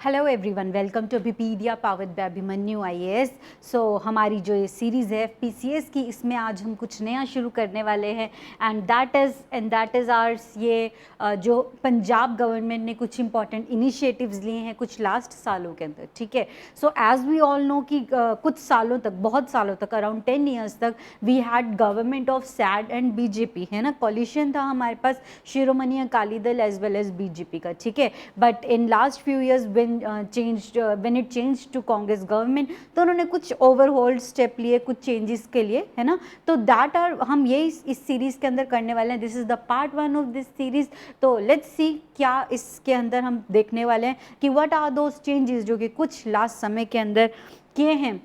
Hello everyone, welcome to विपीडिया powered by Abhimanyu IAS. So हमारी जो ये सीरीज़ है एफपीसीएस की, इसमें आज हम कुछ नया शुरू करने वाले हैं एंड दैट इज़ आवर्स ये जो पंजाब गवर्नमेंट ने कुछ इंपॉर्टेंट इनिशिएटिव्स लिए हैं कुछ लास्ट सालों के अंदर, ठीक है। So as we all know कि कुछ सालों तक, बहुत सालों तक, अराउंड 10 ईयर्स तक we had government of SAD and BJP, है ना। कॉलिशन था हमारे पास Shiromani Akali Dal as well as BJP का, ठीक है। But in last few years when it changed to Congress government, तो उन्होंने कुछ ओवरहोल्ड स्टेप लिए कुछ चेंजेस के लिए, है ना। तो दैट आर हम ये इस सीरीज़ के अंदर करने वाले हैं। This is the part 1 of this series. तो लेट्स सी क्या इसके अंदर हम देखने वाले हैं कि व्हाट आर दोज चेंजेस जो कि कुछ लास्ट समय के अंदर किए हैं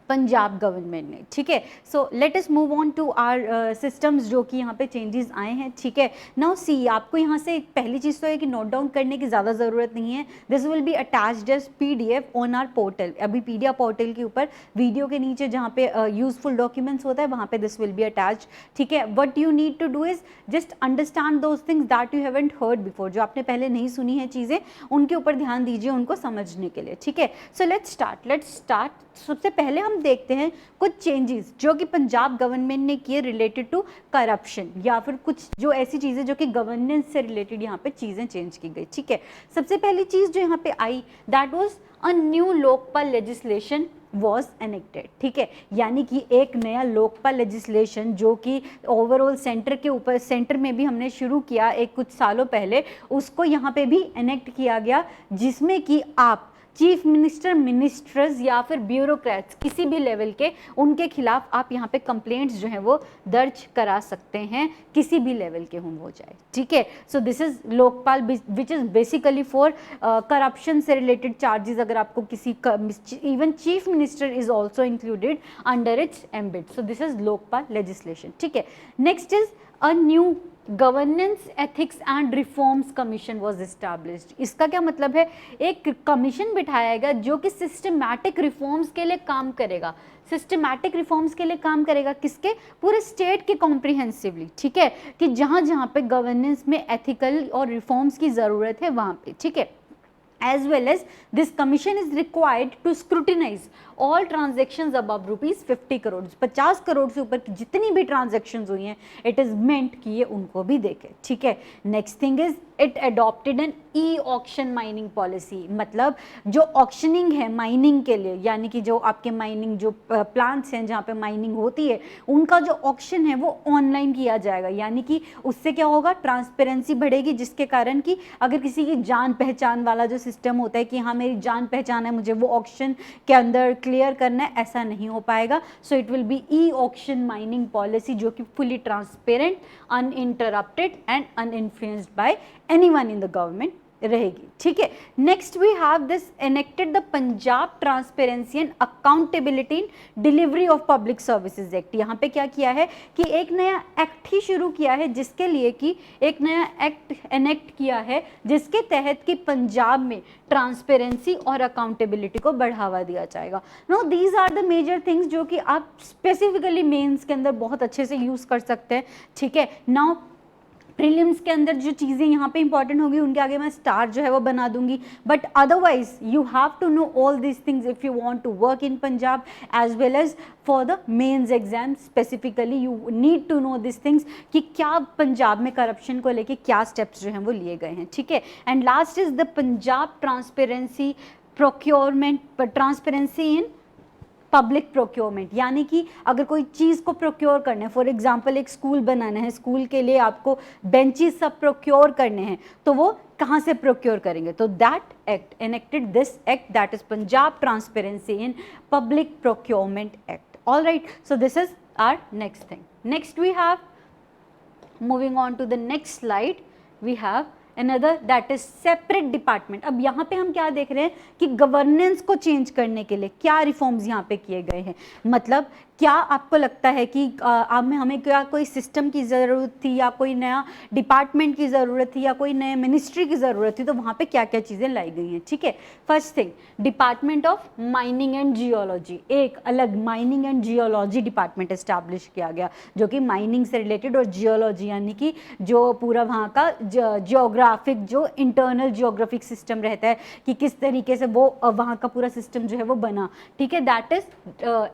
पंजाब गवर्नमेंट ने, ठीक है। So let us move on to our systems जो कि यहाँ पे चेंजेस आए हैं, ठीक है। नाउ सी, आपको यहाँ से पहली चीज़ तो है कि नोट डाउन करने की ज़्यादा ज़रूरत नहीं है। This will be attached as PDF on our portal. अभी पीडीएफ पोर्टल के ऊपर वीडियो के नीचे जहाँ पे यूजफुल डॉक्यूमेंट्स होता है वहाँ पे दिस विल बी अटैच्ड, ठीक है। What you need to do is just understand those things that you haven't heard before. जो आपने पहले नहीं सुनी है चीज़ें, उनके ऊपर ध्यान दीजिए उनको समझने के लिए, ठीक है। So let's start. सबसे पहले हम देखते हैं कुछ चेंजेस जो कि पंजाब गवर्नमेंट ने किए रिलेटेड टू करप्शन, या फिर कुछ जो ऐसी चीज़ें जो कि गवर्नेंस से रिलेटेड यहाँ पे चीज़ें चेंज की गई, ठीक है। सबसे पहली चीज़ जो यहाँ पे आई, that was a new Lokpal legislation was enacted, ठीक है। यानी कि एक नया लोकपाल लेजिस्लेशन जो कि ओवरऑल सेंटर के ऊपर, सेंटर में भी हमने शुरू किया एक कुछ सालों पहले, उसको यहाँ पे भी एनेक्ट किया गया, जिसमें कि आप चीफ मिनिस्टर, मिनिस्टर्स या फिर ब्यूरोक्रेट्स किसी भी लेवल के, उनके खिलाफ आप यहाँ पे कंप्लेंट्स जो हैं वो दर्ज करा सकते हैं, किसी भी लेवल के हों वो जाए, ठीक है। सो this is Lokpal which is basically for corruption से रिलेटेड चार्जेस। अगर आपको किसी, even chief minister is also included under its ambit. So this is Lokpal legislation, ठीक है। Next is a new governance ethics and reforms commission was established. इसका क्या मतलब है? एक कमीशन बिठाएगा जो कि सिस्टमैटिक रिफॉर्म्स के लिए काम करेगा। सिस्टमैटिक रिफॉर्म्स के लिए काम करेगा किसके? पूरे स्टेट के कॉम्प्रिहेंसिवली, ठीक है, कि जहाँ जहाँ पे गवर्नेंस में एथिकल और रिफॉर्म्स की ज़रूरत है वहाँ पे, ठीक है। As well as this commission is required to scrutinize all transactions above rupees 50 crore. 50 crore से ऊपर की जितनी भी ट्रांजेक्शन्स हुई हैं, इट इज़ मेंट कि ये उनको भी देखे, ठीक है। Next thing is it adopted an e auction mining policy. मतलब जो ऑक्शनिंग है माइनिंग के लिए, यानी कि जो आपके माइनिंग जो प्लांट्स हैं जहाँ पे माइनिंग होती है, उनका जो ऑक्शन है वो ऑनलाइन किया जाएगा। यानी कि उससे क्या होगा? ट्रांसपेरेंसी बढ़ेगी, जिसके कारण कि अगर किसी की जान पहचान वाला जो सिस्टम होता है कि हाँ मेरी जान पहचान है, मुझे वो ऑक्शन के अंदर क्लियर करना है, ऐसा नहीं हो पाएगा। So it will be e auction mining policy जो कि fully transparent, uninterrupted and uninfluenced by anyone in the government रहेगी, ठीक है। Next we have this enacted the Punjab transparency and accountability in delivery of public services act. यहाँ पे क्या किया है कि एक नया एक्ट ही शुरू किया है, जिसके लिए कि एक नया एक्ट एनेक्ट किया है जिसके तहत कि पंजाब में ट्रांसपेरेंसी और अकाउंटेबिलिटी को बढ़ावा दिया जाएगा। No, these are the major things जो कि आप स्पेसिफिकली मेंस के अंदर बहुत अच्छे से यूज़ कर सकते हैं, ठीक है। नाउ प्रीलिम्स के अंदर जो चीज़ें यहाँ पे इंपॉर्टेंट होगी उनके आगे मैं स्टार जो है वो बना दूंगी, but otherwise you have to know all this things if you want to work in Punjab as well as for the mains exam. Specifically you need to know this things कि क्या पंजाब में करप्शन को लेके क्या स्टेप्स जो हैं वो लिए गए हैं, ठीक है। And last is the Punjab transparency procurement, transparency in public procurement. यानी कि अगर कोई चीज़ को प्रोक्योर करना है, फॉर एग्जांपल एक स्कूल बनाना है, स्कूल के लिए आपको बेंचेस सब प्रोक्योर करने हैं, तो वो कहाँ से प्रोक्योर करेंगे? तो that act enacted this act, that is Punjab transparency in public procurement act. All right, so this is our next thing. Next we have, moving on to the next slide, we have another that is separate department। अब यहाँ पे हम क्या देख रहे हैं कि governance को चेंज करने के लिए क्या रिफॉर्म्स यहाँ पे किए गए हैं। मतलब क्या आपको लगता है कि हमें क्या कोई सिस्टम की ज़रूरत थी, या कोई नया डिपार्टमेंट की ज़रूरत थी, या कोई नए मिनिस्ट्री की ज़रूरत थी? तो वहाँ पे क्या क्या चीज़ें लाई गई हैं, ठीक है। First thing, department of mining and geology. एक अलग mining and geology department establish किया गया, जो कि माइनिंग से रिलेटेड और जियोलॉजी यानी कि जो पूरा वहाँ का जियोग्राफी जियोग्राफिक, जो इंटरनल जियोग्राफिक सिस्टम रहता है कि किस तरीके से वो वहाँ का पूरा सिस्टम जो है वो बना, ठीक है, that is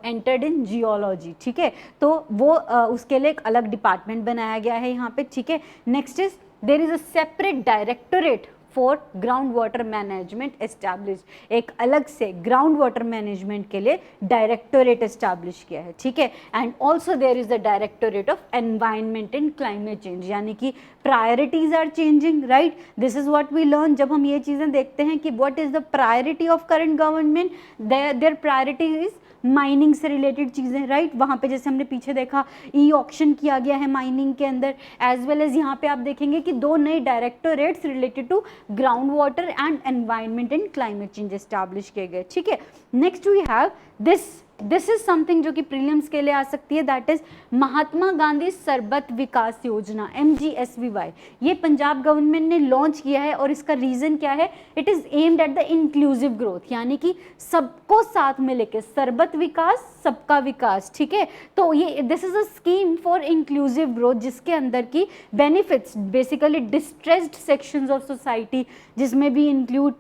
entered in geology, ठीक है। तो वो उसके लिए एक अलग डिपार्टमेंट बनाया गया है यहाँ पे, ठीक है। Next is there is a separate directorate for ground water management establish, एक अलग से ग्राउंड वाटर मैनेजमेंट के लिए डायरेक्टोरेट एस्टैब्लिश किया है, ठीक है। And also there is the directorate of environment and climate change, यानी कि priorities are changing, right, this is what we learn जब हम ये चीज़ें देखते हैं कि what is the priority of current government, their priority is mining से रिलेटेड चीज़ें, राइट, वहाँ पे जैसे हमने पीछे देखा ई ऑक्शन किया गया है माइनिंग के अंदर, एज वेल एज यहाँ पे आप देखेंगे कि 2 नए directorates related to ground water and environment and climate change establish किए गए, ठीक है। Next we have this is something जो कि प्रीलिम्स के लिए आ सकती है, that is Mahatma Gandhi Sarbat Vikas Yojana, MGSVY, ये पंजाब गवर्नमेंट ने लॉन्च किया है और इसका रीजन क्या है, it is aimed at the inclusive growth, यानी कि सबको साथ में लेके, सरबत विकास सबका विकास, ठीक है। तो ये this is a scheme for inclusive growth जिसके अंदर key benefits basically distressed sections of society, जिसमें भी include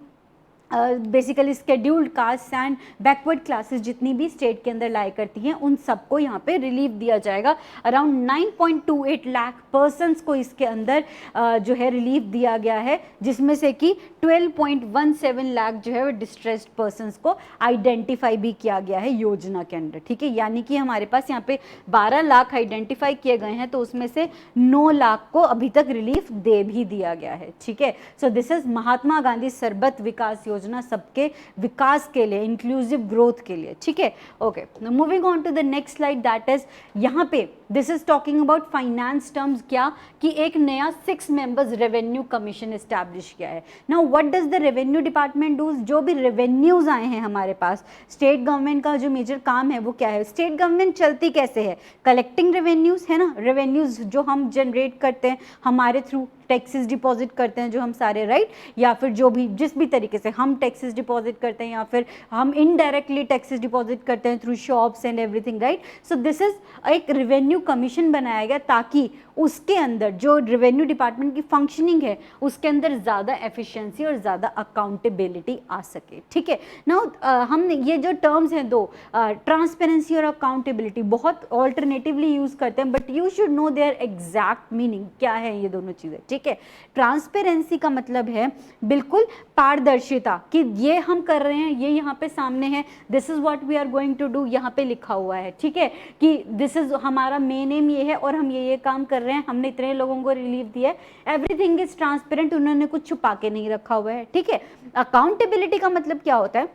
basically scheduled cast and backward classes जितनी भी स्टेट के अंदर लाई करती हैं, उन सबको यहाँ पे रिलीफ दिया जाएगा। अराउंड 9.28 लाख पर्सनस को इसके अंदर जो है रिलीफ दिया गया है, जिसमें से कि 12.17 लाख जो है वो डिस्ट्रेस्ड पर्सनस को आइडेंटिफाई भी किया गया है योजना के अंदर, ठीक है। यानी कि हमारे पास यहाँ पे 12 लाख आइडेंटिफाई किए गए हैं, तो उसमें से 9 लाख को अभी तक रिलीफ दे भी दिया गया है, ठीक है। सो दिस इज महात्मा गांधी सरबत विकास योजना, सबके विकास के लिए, इंक्लूसिव ग्रोथ के लिए, ठीक है। Okay, moving on to the next slide, that is यहाँ पे this is talking about finance terms, क्या कि एक नया 6 मेंबर्स रेवेन्यू कमीशन एस्टैब्लिश किया है। Now what does the revenue department do, जो भी रेवेन्यूज आए हैं हमारे पास, स्टेट गवर्नमेंट का जो मेजर काम है वो क्या है, स्टेट गवर्नमेंट चलती कैसे है, कलेक्टिंग रेवेन्यूज है ना, रेवेन्यूज जो हम जनरेट करते हैं हमारे थ्रू, टैक्सेस डिपॉजिट करते हैं जो हम सारे, राइट, या फिर जो भी जिस भी तरीके से हम टैक्सेस डिपॉजिट करते हैं या फिर हम इनडायरेक्टली टैक्सेस डिपॉजिट करते हैं through shops and everything, right. So this is एक रेवेन्यू कमीशन बनाया गया ताकि उसके अंदर जो रेवेन्यू डिपार्टमेंट की फंक्शनिंग है उसके अंदर ज़्यादा एफिशिएंसी और ज़्यादा अकाउंटेबिलिटी आ सके, ठीक है। नाउ हमने ये जो टर्म्स हैं दो, ट्रांसपेरेंसी और अकाउंटेबिलिटी, बहुत ऑल्टरनेटिवली यूज़ करते हैं, but you should know their exact meaning क्या है ये दोनों चीज़ें, ठीक है। ट्रांसपेरेंसी का मतलब है बिल्कुल पारदर्शिता, कि ये हम कर रहे हैं, ये यहाँ पे सामने है, this is what we are going to do, यहाँ पे लिखा हुआ है, ठीक है, कि दिस इज हमारा मेन एम ये है और हम ये काम कर रहे हैं, हमने इतने लोगों को रिलीफ दिया है, एवरीथिंग इज ट्रांसपेरेंट, उन्होंने कुछ छुपा के नहीं रखा हुआ है, ठीक है। अकाउंटेबिलिटी का मतलब क्या होता है,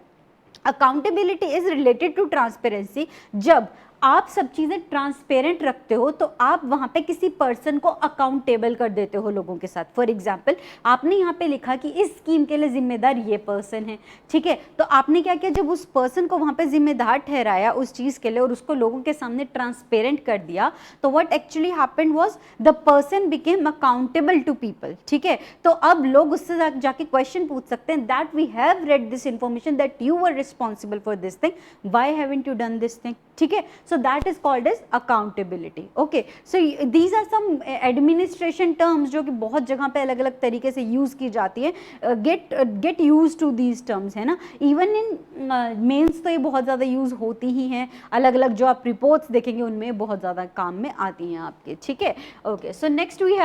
accountability is related to transparency, जब आप सब चीज़ें ट्रांसपेरेंट रखते हो तो आप वहाँ पे किसी पर्सन को अकाउंटेबल कर देते हो लोगों के साथ। फॉर एग्जांपल आपने यहाँ पे लिखा कि इस स्कीम के लिए जिम्मेदार ये पर्सन है, ठीक है, तो आपने क्या किया, जब उस पर्सन को वहाँ पे जिम्मेदार ठहराया उस चीज़ के लिए और उसको लोगों के सामने ट्रांसपेरेंट कर दिया, तो what actually happened was the person became accountable to people, ठीक है। तो अब लोग उससे जाके क्वेश्चन पूछ सकते हैं that we have read this information that you were responsible for this thing, why haven't you done this thing, ठीक है। So that is called as accountability. Okay, so these are some administration terms जो कि बहुत जगह पे अलग अलग तरीके से यूज़ की जाती है, get used to these terms, है ना। even in मेंस तो ये बहुत ज़्यादा यूज़ होती ही हैं, अलग अलग जो आप रिपोर्ट्स देखेंगे उनमें बहुत ज़्यादा काम में आती हैं आपके, ठीक है। Okay, so next we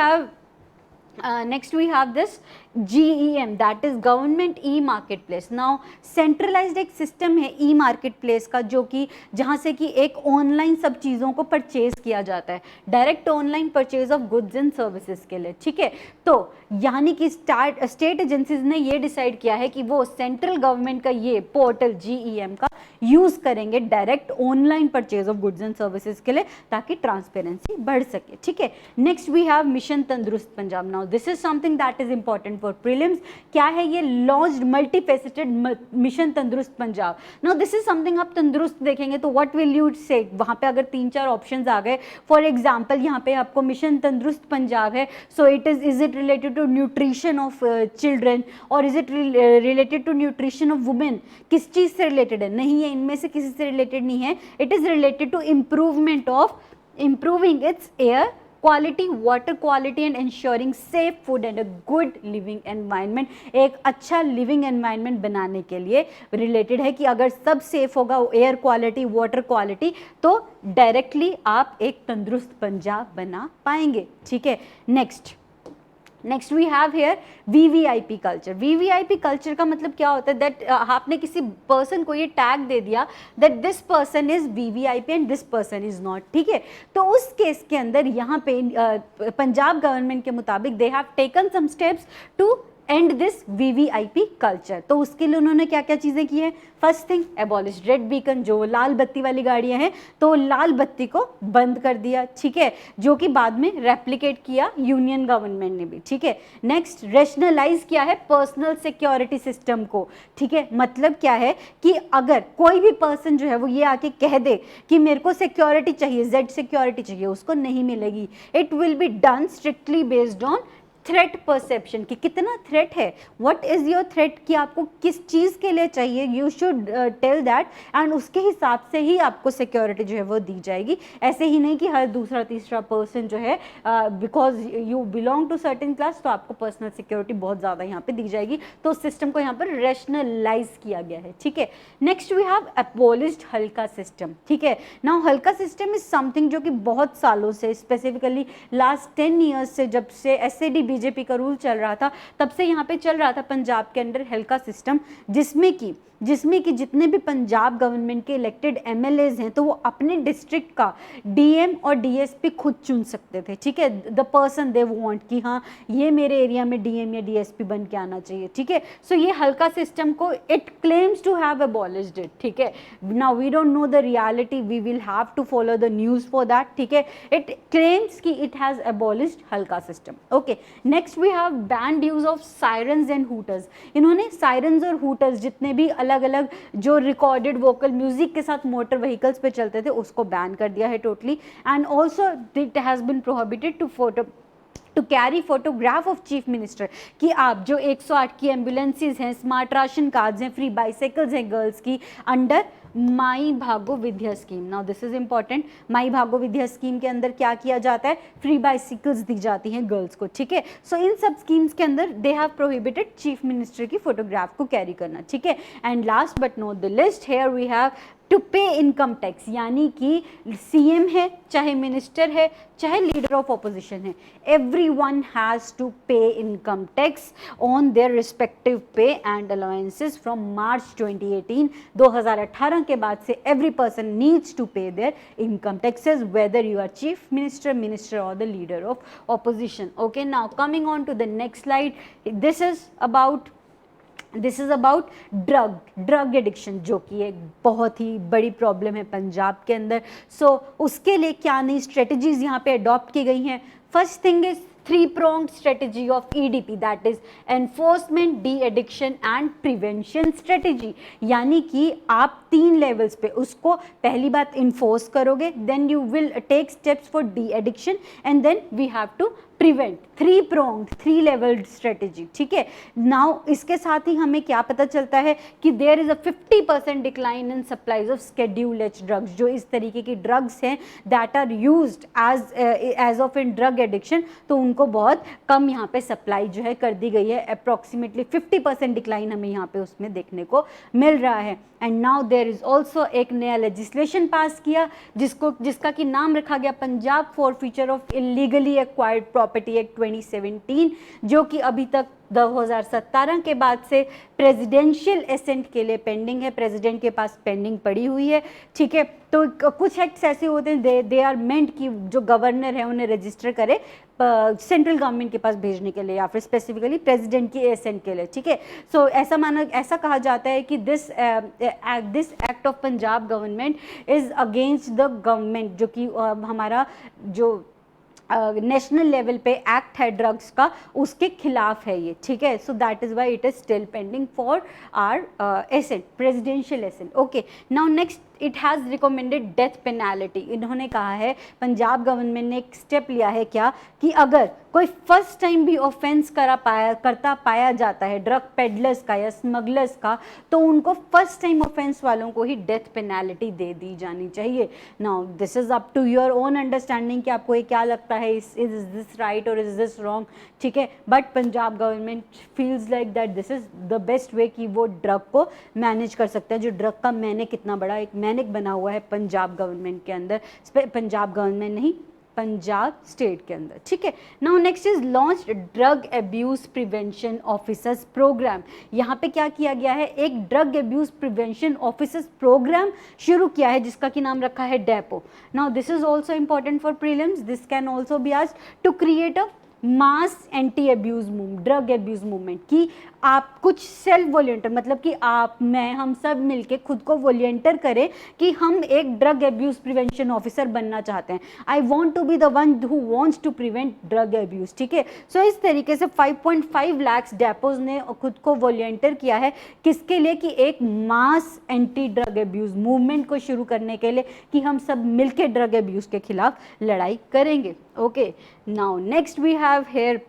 have this GEM, that is Government E-Marketplace. Now centralized एक सिस्टम है E-Marketplace का, जो कि जहाँ से कि एक ऑनलाइन सब चीज़ों को परचेज किया जाता है, direct online purchase of goods and services के लिए, ठीक है। तो यानी कि स्टेट एजेंसीज ने ये डिसाइड किया है कि वो सेंट्रल गवर्नमेंट का ये पोर्टल GEM का यूज़ करेंगे direct online purchase of goods and services के लिए, ताकि ट्रांसपेरेंसी बढ़ सके, ठीक है। Next we have mission Tandurust Punjab. Now this is something that is important for prelims. क्या है ये, launched multifaceted mission Tandurust Punjab. Now this is something, आप तंदुरुस्त देखेंगे तो व्हाट विल यू से, वहाँ पे अगर 3-4 ऑप्शंस आ गए, फॉर एग्जांपल यहाँ पे आपको मिशन तंदुरुस्त पंजाब है, so is it related to nutrition of children और is it related to nutrition of women, किस चीज़ से रिलेटेड है, नहीं है, इनमें से किसी से रिलेटेड नहीं है, it is related to improvement of improving its air quality water quality and ensuring safe food and a good living environment, एक अच्छा लिविंग एनवायरनमेंट बनाने के लिए रिलेटेड है कि अगर सब सेफ होगा, एयर क्वालिटी, वाटर क्वालिटी, तो डायरेक्टली आप एक तंदुरुस्त पंजाब बना पाएंगे। ठीक है, next we have here VVIP culture. VVIP culture का मतलब क्या होता है, दैट आपने किसी पर्सन को ये टैग दे दिया that this person is VVIP and this person is not. ठीक है, तो उस केस के अंदर यहाँ पे पंजाब गवर्नमेंट के मुताबिक they have taken some steps to end this VVIP culture. तो उसके लिए उन्होंने क्या क्या चीज़ें की हैं? First thing, abolish red beacon, जो लाल बत्ती वाली गाड़ियां हैं, तो लाल बत्ती को बंद कर दिया। ठीक है, जो कि बाद में रेप्लिकेट किया यूनियन गवर्नमेंट ने भी। ठीक है, नेक्स्ट, रेशनलाइज किया है पर्सनल सिक्योरिटी सिस्टम को। ठीक है, मतलब क्या है कि अगर कोई भी पर्सन जो है वो ये आके कह दे कि मेरे को सिक्योरिटी चाहिए, जेड सिक्योरिटी चाहिए, उसको नहीं मिलेगी। It will be done strictly based on threat perception, कि कितना थ्रेट है, व्हाट इज योर थ्रेट, कि आपको किस चीज़ के लिए चाहिए, you should tell that, and उसके हिसाब से ही आपको सिक्योरिटी जो है वो दी जाएगी। ऐसे ही नहीं कि हर दूसरा तीसरा पर्सन जो है because you belong to certain class तो आपको पर्सनल सिक्योरिटी बहुत ज़्यादा यहाँ पे दी जाएगी। तो सिस्टम को यहाँ पर रेशनलाइज किया गया है। ठीक है, नेक्स्ट वी हैव एबॉलिश्ड हल्का सिस्टम। ठीक है, नाउ हल्का सिस्टम इज समथिंग जो कि बहुत सालों से, स्पेसिफिकली लास्ट 10 ईयर्स से, जब से एसएडी बीजेपी का रूल चल रहा था, तब से यहाँ पे चल रहा था पंजाब के अंदर हल्का सिस्टम, जिसमें कि जितने भी पंजाब गवर्नमेंट के इलेक्टेड एमएलएज हैं, तो वो अपने डिस्ट्रिक्ट का डीएम और डीएसपी खुद चुन सकते थे। ठीक है, द पर्सन दे वांट, कि हाँ ये मेरे एरिया में डीएम या डीएसपी बन के आना चाहिए। ठीक है, सो ये हल्का सिस्टम को it claims to have abolished it. ठीक है, now we don't know the reality, we will have to follow the news for that. ठीक है, इट क्लेम्स कि it has abolished halqa system. Okay, next we have banned use of sirens and hooters. इन्होंने sirens और hooters, जितने भी अलग अलग जो रिकॉर्डेड वोकल म्यूजिक के साथ मोटर व्हीकल्स पे चलते थे, उसको बैन कर दिया है totally. And also it has been prohibited to carry photograph of chief minister, कि आप जो 108 की एम्बुलेंसेज हैं, स्मार्ट राशन कार्ड्स हैं, फ्री बाइसाइकिल्स हैं गर्ल्स की, under Mai Bhago Vidya scheme. Now this is important, Mai Bhago Vidya scheme के अंदर क्या किया जाता है, फ्री बाइसिकल्स दी जाती हैं गर्ल्स को। ठीक है, सो इन सब स्कीम्स के अंदर they have prohibited chief minister की फोटोग्राफ को कैरी करना। ठीक है, and last but not the list, here we have to pay income tax, यानी कि सीएम है, चाहे मिनिस्टर है, चाहे लीडर ऑफ ऑपोजिशन है, everyone has to pay income tax on their respective pay and allowances from March 2018। 2018 के बाद से every person needs to pay their income taxes, whether you are chief minister और the leader of opposition. Okay, now coming on to the next slide, this is about drug addiction, जो कि एक बहुत ही बड़ी problem है पंजाब के अंदर। सो उसके लिए क्या नई स्ट्रेटजीज यहाँ पे अडॉप्ट की गई हैं? First thing is three-pronged strategy of EDP, that is enforcement, de-addiction and prevention strategy। यानी कि आप 3 लेवल्स पे उसको पहली बात इन्फोर्स करोगे, then you will take steps for de-addiction and then we have to prevent. 3-pronged 3-level strategy. ठीक है, नाउ इसके साथ ही हमें क्या पता चलता है कि there is a 50% decline in supplies of schedule H drugs, जो इस तरीके की ड्रग्स हैं that are used as of in drug addiction, तो उनको बहुत कम यहाँ पे सप्लाई जो है कर दी गई है। अप्रॉक्सीमेटली 50% डिक्लाइन हमें यहाँ पे उसमें देखने को मिल रहा है। And now there is also एक नया लेजिस्लेशन पास किया जिसका कि नाम रखा गया Punjab forfeiture of illegally acquired property act 2017, जो कि अभी तक 2017 के बाद से प्रेसिडेंशियल एसेंट के लिए पेंडिंग है, प्रेसिडेंट के पास पेंडिंग पड़ी हुई है। ठीक है, तो कुछ एक्ट्स ऐसे होते हैं दे आर मेंट कि जो गवर्नर है उन्हें रजिस्टर करे सेंट्रल गवर्नमेंट के पास भेजने के लिए या फिर स्पेसिफिकली प्रेसिडेंट की एसेंट के लिए। ठीक है, सो ऐसा कहा जाता है कि this act of Punjab government is against the government, जो कि हमारा जो नेशनल लेवल पे एक्ट है ड्रग्स का, उसके खिलाफ है ये। ठीक है, so that is why it is still pending for are assent, presidential assent. Okay, now next it has recommended death penalty. इन्होंने कहा है, पंजाब गवर्नमेंट ने एक स्टेप लिया है क्या, कि अगर कोई फर्स्ट टाइम भी ऑफेंस करता पाया जाता है ड्रग पेडलर्स का या स्मगलर्स का, तो उनको फर्स्ट टाइम ऑफेंस वालों को ही डेथ पेनाल्टी दे दी जानी चाहिए। Now this is up to your own understanding कि आपको ये क्या लगता है, इज दिस राइट और इज दिस रॉन्ग, ठीक है। But Punjab government feels like that this is the best way कि वो ड्रग को मैनेज कर सकते हैं। जो ड्रग का मैनेक कितना बड़ा एक मैनेक बना हुआ है पंजाब गवर्नमेंट के अंदर, पंजाब गवर्नमेंट नहीं, पंजाब स्टेट के अंदर, ठीक है। Now next is launch drug abuse prevention officers program. यहाँ पे क्या किया गया है, एक drug abuse prevention officers program शुरू किया है जिसका की नाम रखा है DAPO. Now this is also important for prelims, this can also be asked to create a mass anti abuse drug abuse movement, कि आप कुछ सेल्फ वॉलंटियर, मतलब कि आप, मैं, हम सब मिलके खुद को वॉलंटियर करें कि हम एक ड्रग एब्यूज प्रिवेंशन ऑफिसर बनना चाहते हैं। I want to be the one who wants to prevent drug abuse, ठीक है। सो इस तरीके से 5.5 लाख डेपोज ने खुद को वॉलंटियर किया है, किसके लिए, कि एक मास एंटी ड्रग एब्यूज मूवमेंट को शुरू करने के लिए, कि हम सब मिलके ड्रग एब्यूज के खिलाफ लड़ाई करेंगे। Okay, now next we have here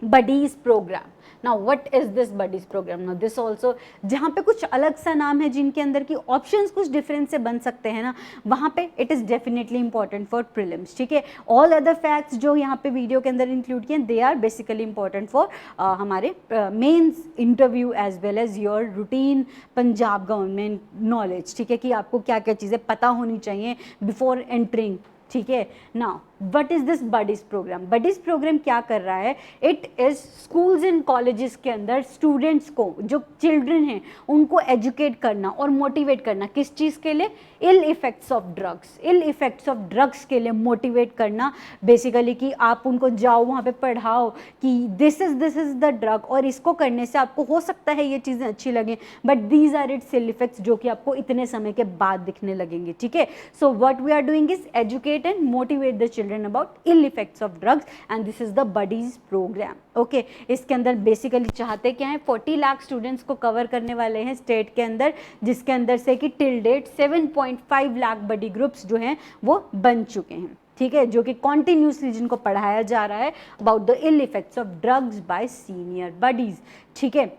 buddies program. Now what is this buddies program? Now this also, जहाँ पे कुछ अलग सा नाम है जिनके अंदर की ऑप्शंस कुछ डिफरेंट से बन सकते हैं ना, वहाँ पे it is definitely important for prelims, ठीक है। ऑल अदर फैक्ट्स जो यहाँ पे वीडियो के अंदर इंक्लूड किए they are basically important for हमारे mains interview as well as your routine Punjab government knowledge, ठीक है, कि आपको क्या क्या चीज़ें पता होनी चाहिए बिफोर एंटरिंग, ठीक है। Now what is this buddies program? Buddies program क्या कर रहा है, it is schools and colleges के अंदर स्टूडेंट्स को, जो चिल्ड्रन हैं उनको एजुकेट करना और मोटिवेट करना, किस चीज़ के लिए, ill effects of drugs, ill effects of drugs के लिए मोटिवेट करना बेसिकली, कि आप उनको जाओ वहाँ पे पढ़ाओ कि दिस इज़ द ड्रग, और इसको करने से आपको हो सकता है ये चीज़ें अच्छी लगें, but these are its ill effects जो कि आपको इतने समय के बाद दिखने लगेंगे, ठीक है। So what we are doing is educate and motivate the children about ill effects of drugs and this is the buddies program. Okay, इसके अंदर बेसिकली चाहते क्या है, 40 लाख स्टूडेंट्स को कवर करने वाले हैं स्टेट के अंदर, जिसके अंदर से कि टिल डेट 7.5 लाख बडी ग्रुप्स जो हैं वो बन चुके हैं, ठीक है, जो कि कॉन्टिन्यूसली जिनको पढ़ाया जा रहा है about the ill effects of drugs by senior buddies, ठीक है।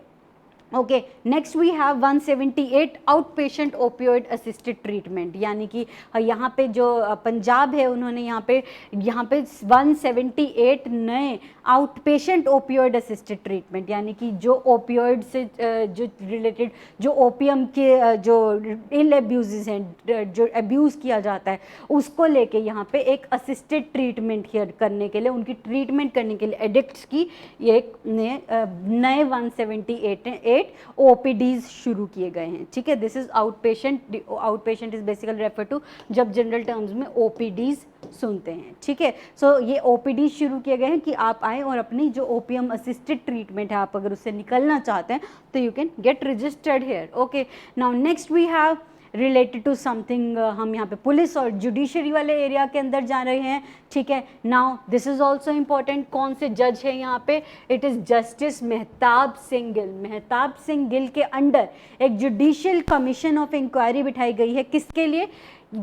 Okay, next we have 178 out patient opioid assisted treatment, यानी कि यहाँ पे जो पंजाब है उन्होंने यहाँ पे 178 नए out patient opioid assisted treatment, यानी कि जो ओपियोइड से जो रिलेटेड, जो ओपियम के जो इल एब्यूज़ हैं, जो एब्यूज़ किया जाता है, उसको लेके यहाँ पे एक असिस्टेड ट्रीटमेंट हियर करने के लिए, उनकी ट्रीटमेंट करने के लिए एडिक्ट्स की एक नए 178 OPDs शुरू किए गए हैं, ठीक है। This is out patient is basically refer to जब जनरल टर्म्स में OPDs सुनते हैं, ठीक है। सो ये OPDs शुरू किए गए हैं कि आप आए और अपनी जो ओपियम असिस्टेड ट्रीटमेंट है, आप अगर उससे निकलना चाहते हैं तो you can get registered here. Okay, now next we have related to something, हम यहाँ पे पुलिस और जुडिशरी वाले एरिया के अंदर जा रहे हैं, ठीक है। Now this is also important, कौन से जज है यहाँ पे, it is justice Mehtab Singh Gill. Mehtab Singh Gill के अंडर एक जुडिशियल कमीशन ऑफ इंक्वायरी बिठाई गई है, किसके लिए,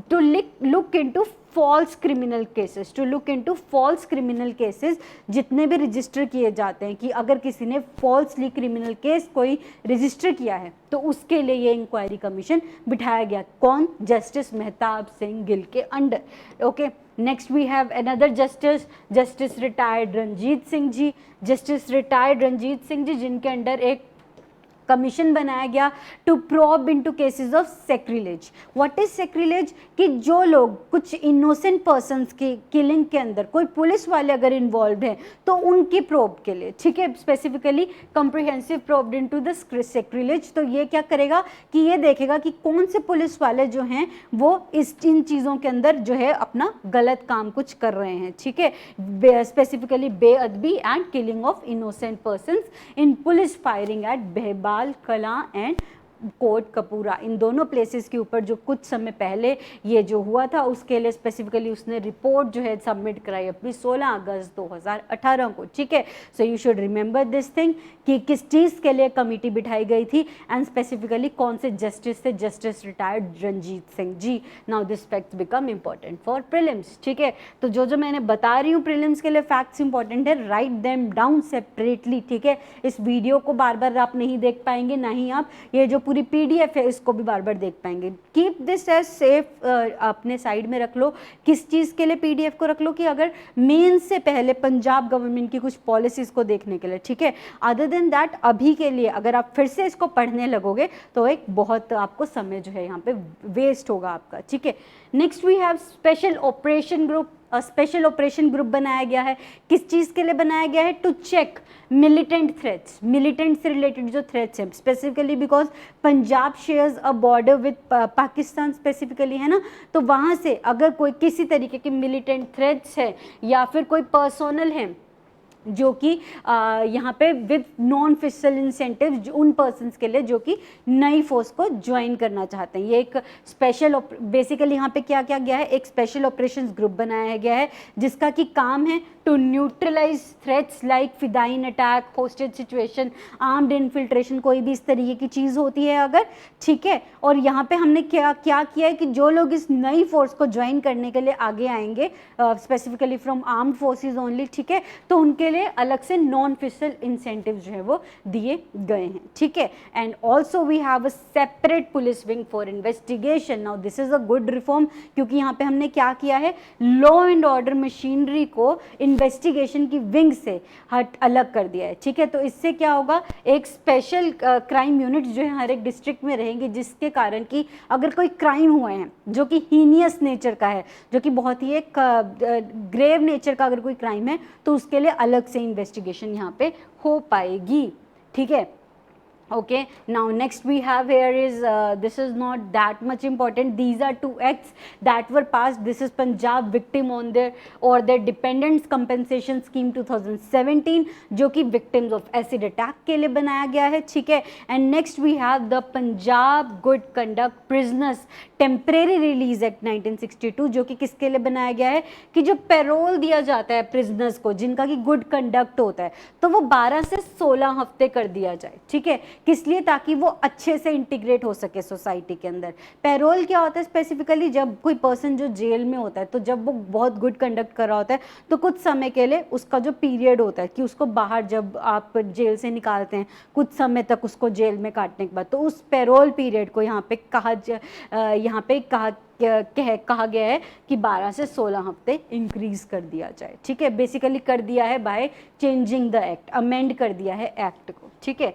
to look into false criminal cases, to look into false criminal cases जितने भी रजिस्टर किए जाते हैं, कि अगर किसी ने फॉल्सली क्रिमिनल केस कोई रजिस्टर किया है तो उसके लिए ये इंक्वायरी कमीशन बिठाया गया, कौन, जस्टिस मेहताब सिंह गिल के under. Okay, next we have another justice retired Ranjit Singh ji, justice retired Ranjit Singh ji, जिनके अंडर एक कमीशन बनाया गया to probe into cases of sacrilege. What is sacrilege, कि जो लोग कुछ इनोसेंट पर्सन्स की किलिंग के अंदर कोई पुलिस वाले अगर इन्वॉल्व हैं तो उनकी प्रोब के लिए, ठीक है, specifically comprehensive probe into the sacrilege. तो ये क्या करेगा कि ये देखेगा कि कौन से पुलिस वाले जो हैं वो इन चीज़ों के अंदर जो है अपना गलत काम कुछ कर रहे हैं, ठीक है, specifically beadbi and killing of innocent persons in police firing at Behbal Kalan and Kotkapura, इन दोनों प्लेसेस के ऊपर जो कुछ समय पहले ये जो हुआ था उसके लिए स्पेसिफिकली उसने रिपोर्ट जो है सबमिट कराई अपनी 16 अगस्त 2018 को, ठीक है। So you should remember this thing कि किस चीज़ के लिए कमेटी बिठाई गई थी एंड स्पेसिफिकली कौन से जस्टिस थे, justice retired Ranjit Singh ji. Now this facts become important for prelims, ठीक है। तो जो मैंने बता रही हूँ प्रीलिम्स के लिए फैक्ट्स इंपॉर्टेंट है, राइट देम डाउन सेपरेटली, ठीक है। इस वीडियो को बार बार आप नहीं देख पाएंगे, ना ही आप ये जो पूरी PDF है इसको भी बार बार देख पाएंगे। कीप दिस एज सेफ, अपने साइड में रख लो। किस चीज़ के लिए PDF को रख लो कि अगर मेन से पहले पंजाब गवर्नमेंट की कुछ पॉलिसीज़ को देखने के लिए, ठीक है। अदर देन दैट अभी के लिए अगर आप फिर से इसको पढ़ने लगोगे तो एक बहुत आपको समय जो है यहाँ पे वेस्ट होगा आपका, ठीक है। Next we have special operation group. Special operation group बनाया गया है, किस चीज़ के लिए बनाया गया है? To check militant threats, militant से रिलेटेड जो थ्रेट्स हैं, specifically because Punjab shares a border with Pakistan specifically, है ना। तो वहाँ से अगर कोई किसी तरीके के मिलिटेंट थ्रेट्स है या फिर कोई पर्सनल है जो कि यहाँ पे विद नॉन फिजिकल इंसेंटिव उन पर्सन्स के लिए जो कि नई फोर्स को ज्वाइन करना चाहते हैं। ये एक स्पेशल बेसिकली यहाँ पे क्या क्या गया है, एक स्पेशल ऑपरेशंस ग्रुप बनाया गया है जिसका कि काम है to neutralize threats like fidayeen attack, hostage situation, armed infiltration, कोई भी इस तरीके की चीज़ होती है अगर, ठीक है। और यहाँ पे हमने क्या क्या किया है कि जो लोग इस नई फोर्स को ज्वाइन करने के लिए आगे आएंगे specifically from armed forces only, ठीक है, तो उनके लिए अलग से नॉन फिजिकल इंसेंटिव जो है वो दिए गए हैं, ठीक है। And also we have a separate police wing for investigation. Now this is a good reform क्योंकि यहाँ पे हमने क्या किया है, लॉ एंड ऑर्डर मशीनरी को इन्वेस्टिगेशन की विंग से अलग कर दिया है, ठीक है। तो इससे क्या होगा, एक स्पेशल क्राइम यूनिट जो है हर एक डिस्ट्रिक्ट में रहेंगे जिसके कारण कि अगर कोई क्राइम हुए हैं जो कि हीनियस नेचर का है, जो कि बहुत ही एक ग्रेव नेचर का अगर कोई क्राइम है तो उसके लिए अलग से इन्वेस्टिगेशन यहाँ पे हो पाएगी, ठीक है। Okay, now next we have here is this is not that much important. These are two acts that were passed. This is Punjab Victim on their or their Dependents Compensation Scheme 2017 जो कि victims of acid attack के लिए बनाया गया है, ठीक है। And next we have the Punjab Good Conduct Prisoners Temporary Release Act 1962 जो कि किसके लिए बनाया गया है कि जो पैरोल दिया जाता है प्रिजनर्स को जिनका कि गुड कंडक्ट होता है तो वो 12 से 16 हफ्ते कर दिया जाए, ठीक है। किस लिए? ताकि वो अच्छे से इंटीग्रेट हो सके सोसाइटी के अंदर। पैरोल क्या होता है स्पेसिफिकली, जब कोई पर्सन जो जेल में होता है तो जब वो बहुत गुड कंडक्ट कर रहा होता है तो कुछ समय के लिए उसका जो पीरियड होता है कि उसको बाहर जब आप जेल से निकालते हैं कुछ समय तक उसको जेल में काटने के बाद, तो उस पैरोल पीरियड को यहाँ पे कहा गया है कि 12 से 16 हफ्ते इंक्रीज कर दिया जाए, ठीक है। बेसिकली कर दिया है by changing the act, amend कर दिया है एक्ट को, ठीक है।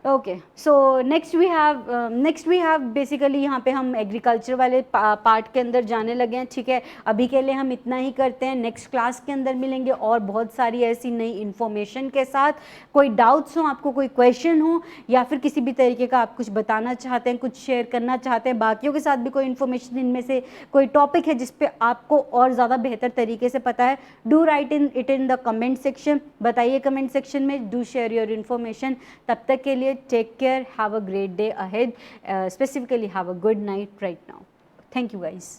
Okay, so next we have basically यहाँ पे हम एग्रीकल्चर वाले पार्ट के अंदर जाने लगे हैं, ठीक है। अभी के लिए हम इतना ही करते हैं, नेक्स्ट क्लास के अंदर मिलेंगे और बहुत सारी ऐसी नई इन्फॉर्मेशन के साथ। कोई डाउट्स हो आपको, कोई क्वेश्चन हो या फिर किसी भी तरीके का आप कुछ बताना चाहते हैं, कुछ शेयर करना चाहते हैं बाकियों के साथ भी, कोई इन्फॉर्मेशन इनमें से कोई टॉपिक है जिस पे आपको और ज़्यादा बेहतर तरीके से पता है, do right it in the comment section. बताइए कमेंट सेक्शन में, डू शेयर योर इन्फॉर्मेशन। तब तक के लिए take care, have a great day ahead, specifically have a good night right now. Thank you guys.